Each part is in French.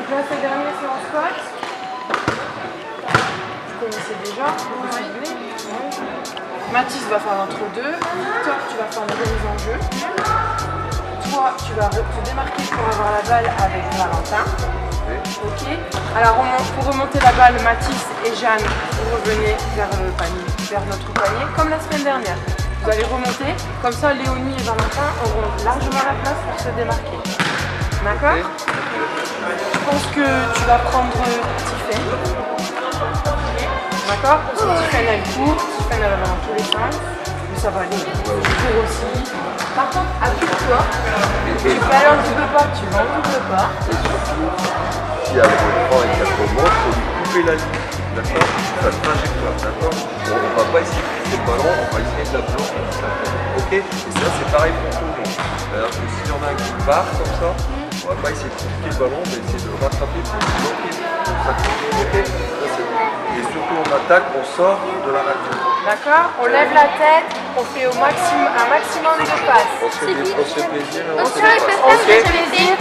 Donc là, ces derniers, c'est en squat. Vous connaissez déjà, vous vous souvenez. Mathis va faire l'entre-deux. Victor, tu vas faire les remise en jeu. Toi, tu vas te démarquer pour avoir la balle avec Valentin. Ok. Alors, pour remonter la balle, Mathis et Jeanne, vous revenez vers le panier, vers notre panier, comme la semaine dernière. Vous allez remonter, comme ça Léonie et Valentin auront largement la place pour se démarquer. D'accord? Je pense que tu vas prendre Tiffen. D'accord? Parce que Tiffen elle court, Tiffen elle va dans tous les sens. Mais ça va aller. Tu cours aussi. Par contre, appuie-toi. Tu peux aller un petit peu pas, tu vas un petit peu pas. Et surtout, si elle reprend et qu'elle remonte, il faut lui couper la ligne. D'accord? Sa trajectoire, d'accord? On ne va pas essayer de pousser le ballon, on va essayer de la bloquer. Ok? Et ça, c'est pareil pour tout le monde. C'est-à-dire que s'il y en a un qui part comme ça, on ne va pas essayer de piquer le ballon, on va essayer de le rattraper pour le bloquer. Ok? Et surtout, on attaque, on sort de la raquette. D'accord? On lève la tête, on fait un maximum de passes. On se fait plaisir. On se fait plaisir.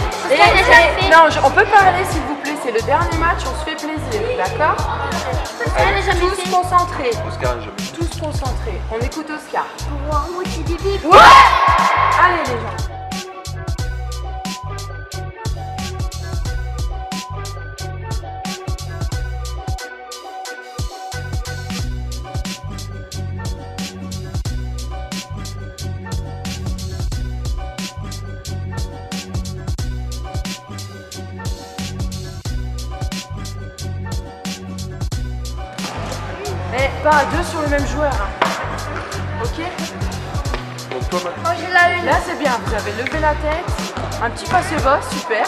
Non, on peut parler s'il vous plaît, c'est le dernier match, on se fait plaisir, d'accord? Tous concentrés. Oscar, jamais. Tous concentrés. On écoute Oscar. Ouais. Ouais. Allez les gens. Mais pas à deux sur le même joueur. Hein. Ok? Donc toi, Là c'est bien, vous avez levé la tête, un petit passé bas, super.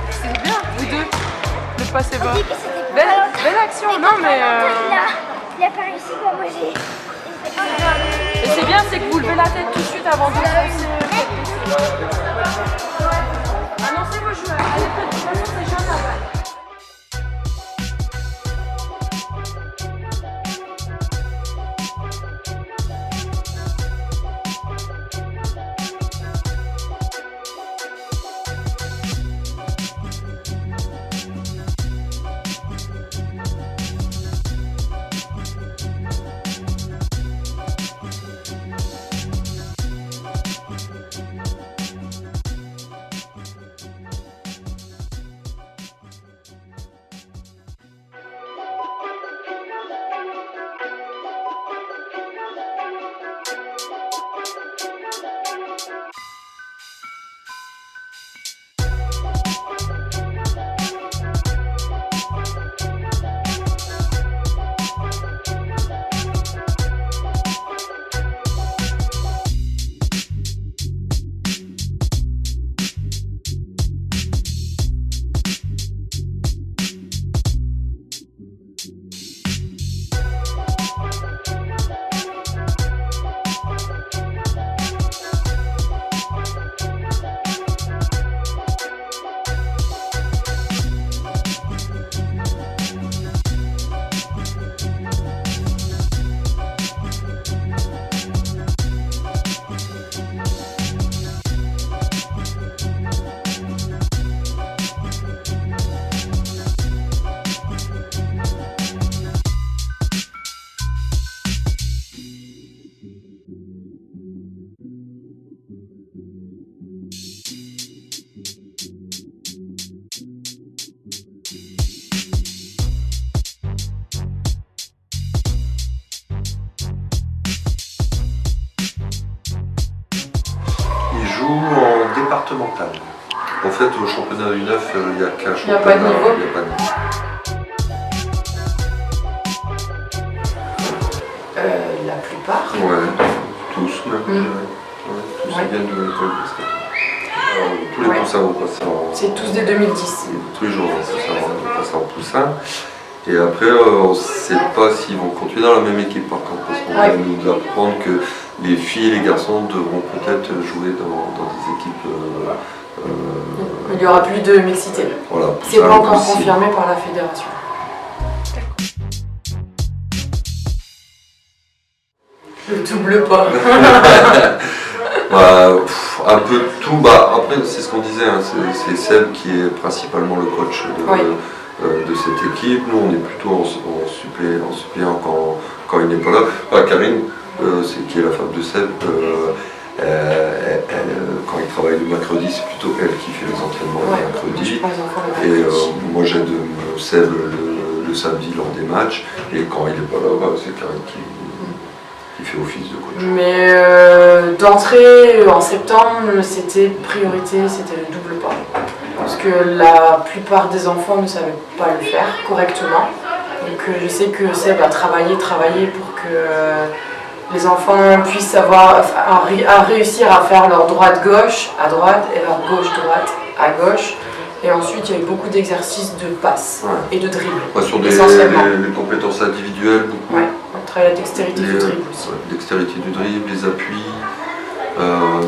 C'est bien, vous deux, le passé bas. Belle action, non mais... Il a pas réussi quoi, moi j'ai... Et c'est bien, c'est que vous levez la tête tout de suite avant de foncer. Annoncez vos joueurs, allez, de toute façon c'est Jeanne la balle. En départemental. En fait, au championnat U9, il n'y a qu'un championnat. Il n'y a pas de niveau. Il n'y a pas de niveau. La plupart. Ouais, tous même. Ouais, tous Ouais. ils viennent de l'école de basket. Tous les poussins vont passer en... C'est tous des 2010. Tous les jours, on passe en poussin. Et après, on ne sait pas s'ils vont continuer dans la même équipe par contre, parce qu'on va nous apprendre que les filles et les garçons devront peut-être jouer dans des équipes. Il n'y aura plus de mixité. Voilà, C'est pas encore confirmé par la fédération. Le double pas. Un peu de tout. Après, c'est ce qu'on disait, hein, c'est Seb qui est principalement le coach de cette équipe. Nous, on est plutôt en suppléant quand il n'est pas là. Karine, qui est la femme de Seb, quand il travaille le mercredi, c'est plutôt elle qui fait les entraînements le mercredi. Et moi, j'aide Seb le samedi lors des matchs. Et quand il n'est pas là, c'est Karine qui fait office de coach. Mais d'entrée en septembre, c'était priorité, c'était le double pas. Parce que la plupart des enfants ne savaient pas le faire correctement. Donc je sais que Seb a travaillé pour que les enfants puissent réussir à faire leur droite-gauche à droite et leur gauche-droite à gauche. Et ensuite, il y a eu beaucoup d'exercices de passe et de dribble. Sur les compétences individuelles, beaucoup. Ouais, on travaille la dextérité du dribble aussi. Dextérité du dribble, les appuis.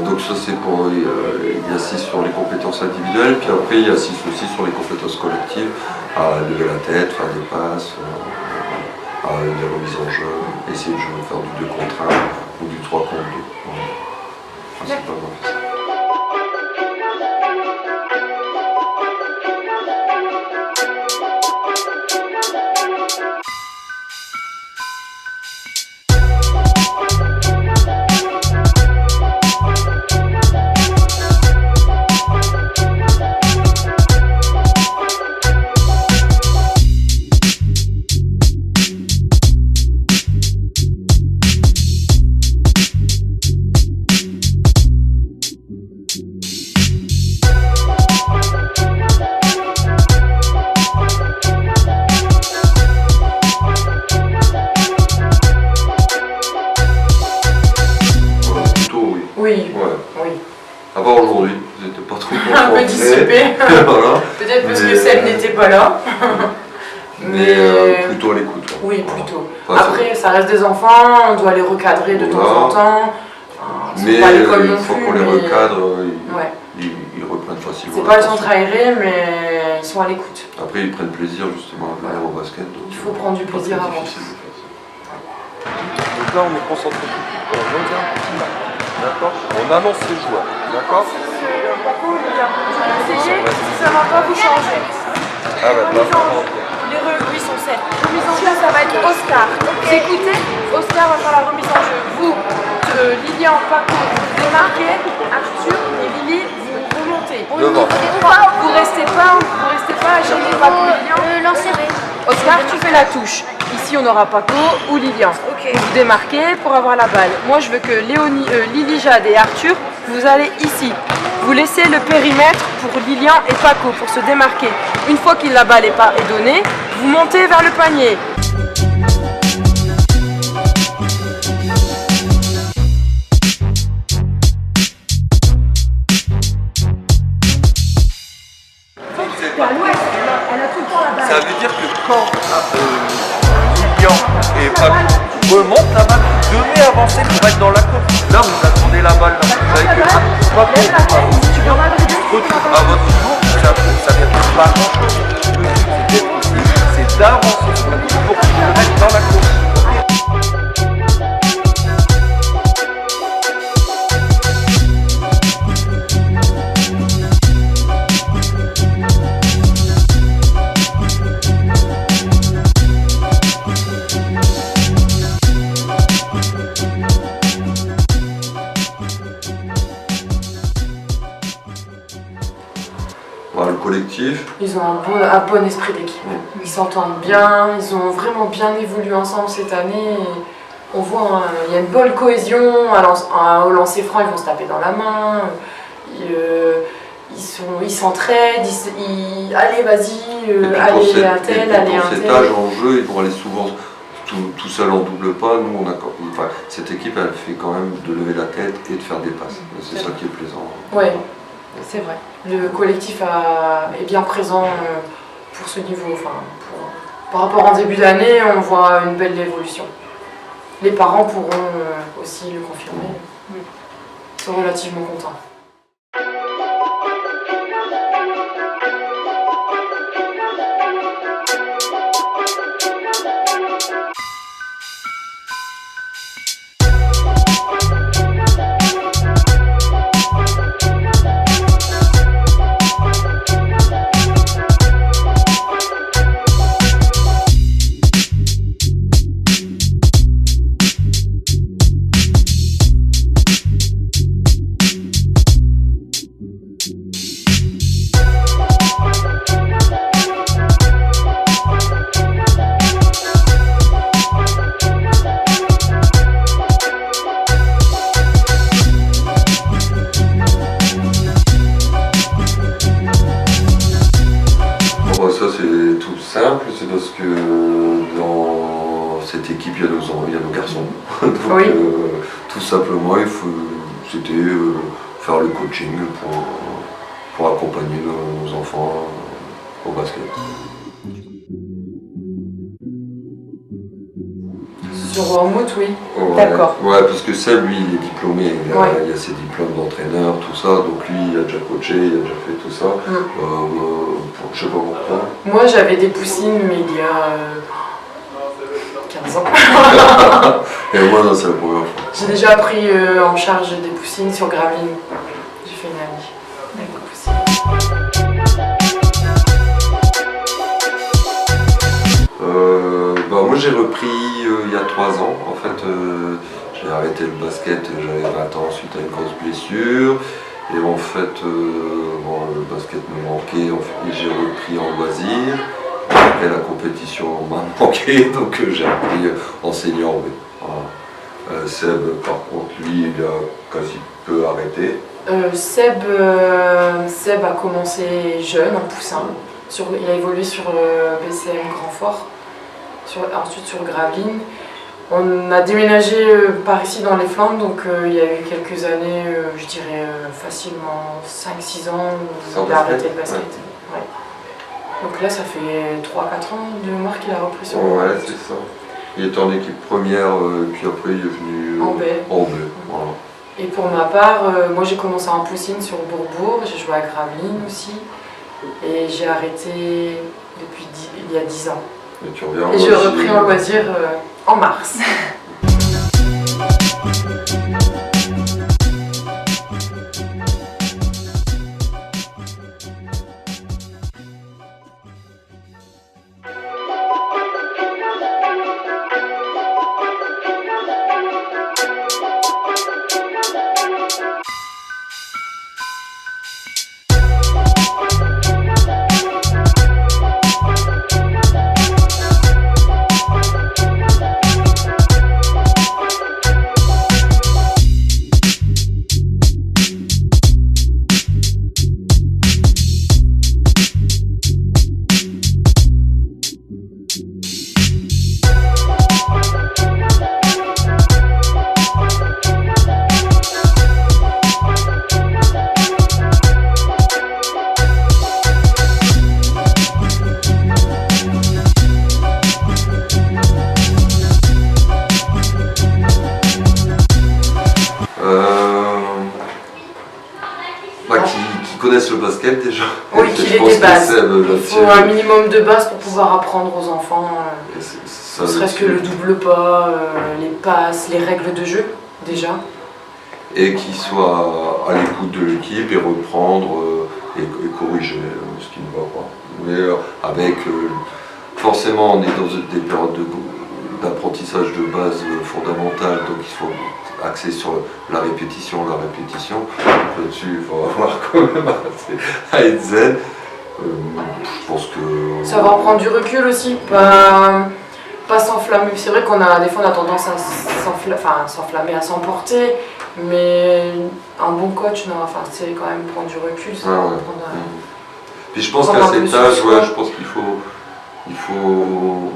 Donc ça c'est pour, il assiste sur les compétences individuelles, puis après il assiste aussi sur les compétences collectives, à lever la tête, faire des passes, à des remises en jeu, essayer de jouer, faire du 2 contre 1 ou du 3 contre 2. Principalement. À part aujourd'hui, vous n'étiez pas trop concentrés. Un peu dissipé. Voilà. Peut-être parce que Seb n'était pas là. Mais plutôt à l'écoute. Oui, plutôt. Après, ça reste des enfants, on doit les recadrer de temps en temps. Mais une fois qu'on les recadre, ils reprennent facilement. C'est pas le centre aéré, mais ils sont à l'écoute. Après, ils prennent plaisir justement à venir au basket. Il faut prendre du plaisir avant. Donc là, on est concentré. On regarde un petit match. D'accord. On annonce les joueurs. D'accord. Essayez, si ça va pas, vous changez. Les remises sont 7. Remise en jeu, ça va être Oscar. Vous écoutez, Oscar va faire la remise en jeu. Vous, Lilian, Paco, vous démarquez. Arthur et Lily, vous remontez. Vous restez pas gênés par Lilian. Oscar, tu fais la touche. Ici, on aura Paco ou Lilian. Vous démarquez pour avoir la balle. Moi, je veux que Lily, Jade et Arthur, vous allez ici. Vous laissez le périmètre pour Lilian et Paco pour se démarquer. Une fois que la balle est donnée, vous montez vers le panier. Ça veut dire que quand Lilian et Paco remontent la balle, vous devez avancer pour être dans la course. Là, vous attendez la balle. Là. Vous savez que Paco à votre tour, ça ne vient pas grand-chose. Le but, c'est d'avancer sur la course pour vous mettre dans la course. Le collectif. Ils ont un bon esprit d'équipe. Ils s'entendent bien, ils ont vraiment bien évolué ensemble cette année. On voit, il y a une bonne cohésion. Au lancer franc, ils vont se taper dans la main. Ils s'entraident. Allez, vas-y, allez à tel, allez à tel. Cet âge en jeu, ils vont aller souvent tout seul en double pas. Nous, cette équipe, elle fait quand même de lever la tête et de faire des passes. C'est ça qui est plaisant. Ouais. C'est vrai. Le collectif est bien présent pour ce niveau. Par rapport en début d'année, on voit une belle évolution. Les parents pourront aussi le confirmer. Ils sont relativement contents. tout simple, c'est parce que dans cette équipe, il y a nos garçons. Donc, Oui. tout simplement, c'était faire le coaching pour accompagner nos enfants au basket. Sur Wormwood, oui. Ouais, D'accord. ouais, parce que Seb, lui, il est diplômé, Ouais. il a ses diplômes d'entraîneur, tout ça, donc lui, il a déjà coaché, il a déjà fait tout ça. Je sais pas pourquoi. Moi, j'avais des poussines, mais il y a 15 ans. Et moi, non, c'est la première fois. J'ai déjà pris en charge des poussines sur Gravelines. J'ai fait une année avec des poussines. Moi, j'ai repris il y a 3 ans. En fait, j'ai arrêté le basket, j'avais 20 ans suite à une grosse blessure. Et en fait, le basket me manquait, et j'ai repris en loisir. Et la compétition m'a manqué, donc j'ai repris en senior B. Voilà. Seb, par contre, lui, il a quasi peu arrêté. Seb a commencé jeune en poussin. Il a évolué sur BCM Grandfort, ensuite sur Gravelines. On a déménagé par ici dans les Flandres, donc il y a eu quelques années, je dirais facilement 5-6 ans où il a arrêté le basket. Ouais. Donc là, ça fait 3-4 ans de mémoire qu'il a repris sur le Ouais, c'est ça. Il était en équipe première, puis après il est venu en B. Voilà. Et pour ma part, moi j'ai commencé en poussine sur Bourbourg, j'ai joué à Gravelines aussi. Et j'ai arrêté depuis il y a 10 ans. Et tu reviens en Et j'ai loisir. repris en loisir en mars. Qui connaissent le basket déjà. Oui, Je qu'il ait pense des que bases. Seb, Il là-dessus, faut un minimum de bases pour pouvoir apprendre aux enfants, ça, ne serait-ce que le double pas, les passes, les règles de jeu déjà. et qu'il soit à l'écoute de l'équipe et reprendre et corriger ce qui ne va pas. Mais avec, forcément on est dans des périodes d'apprentissage de base fondamentale, donc il faut axer sur la répétition. Là-dessus, il faut avoir quand même à être zen. Je pense que... Savoir prendre du recul aussi, pas s'enflammer. C'est vrai qu'on a des fois on a tendance à s'enflammer, à s'emporter, mais un bon coach, c'est quand même prendre du recul. Ah ouais. Puis je pense qu'à prendre un peu cet âge, sur soi. je pense qu'il faut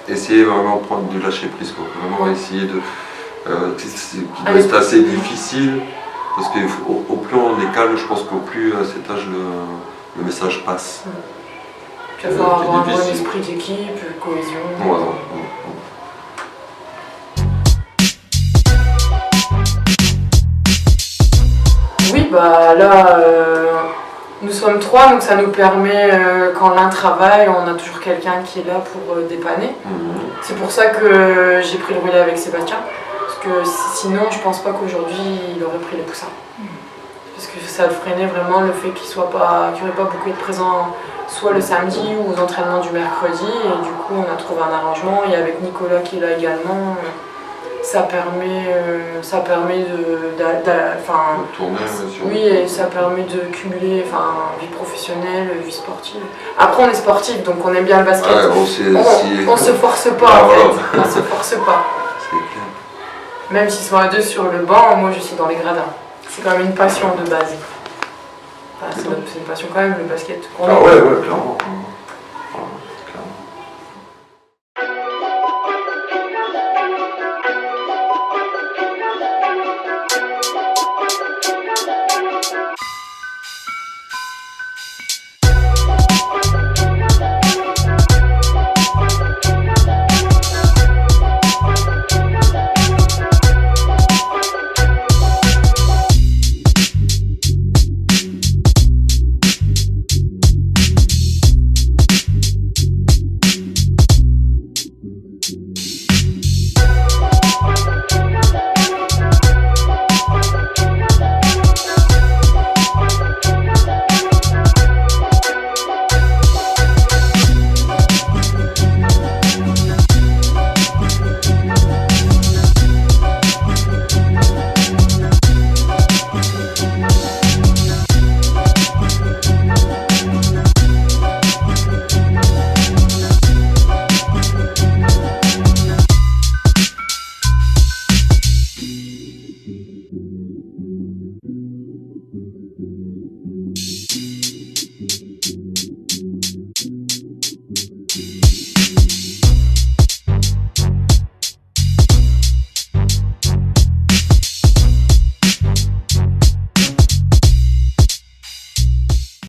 essayer vraiment de lâcher prise, quoi. Vraiment essayer de... qui doit être assez difficile, parce qu'au plus on est calme, je pense qu'au plus à cet âge le message passe. Il faut avoir un bon esprit d'équipe, cohésion. Voilà. Oui, bah là, nous sommes 3, donc ça nous permet, quand l'un travaille, on a toujours quelqu'un qui est là pour dépanner. C'est pour ça que j'ai pris le relais avec Sébastien, parce que sinon, je pense pas qu'aujourd'hui, il aurait pris les poussins. Parce que ça le freinait vraiment le fait qu'il n'y aurait pas beaucoup de présents, soit le samedi ou aux entraînements du mercredi, et du coup, on a trouvé un arrangement, et avec Nicolas qui est là également, ça permet Tourner, oui, et ça permet de cumuler vie professionnelle, vie sportive. Après, on est sportif, donc on aime bien le basket. Ouais, on se force pas en fait, on se force pas. C'est clair. Même s'ils sont à 2 sur le banc, moi je suis dans les gradins. C'est quand même une passion de base. C'est une passion quand même, le basket. Ah ouais, clairement.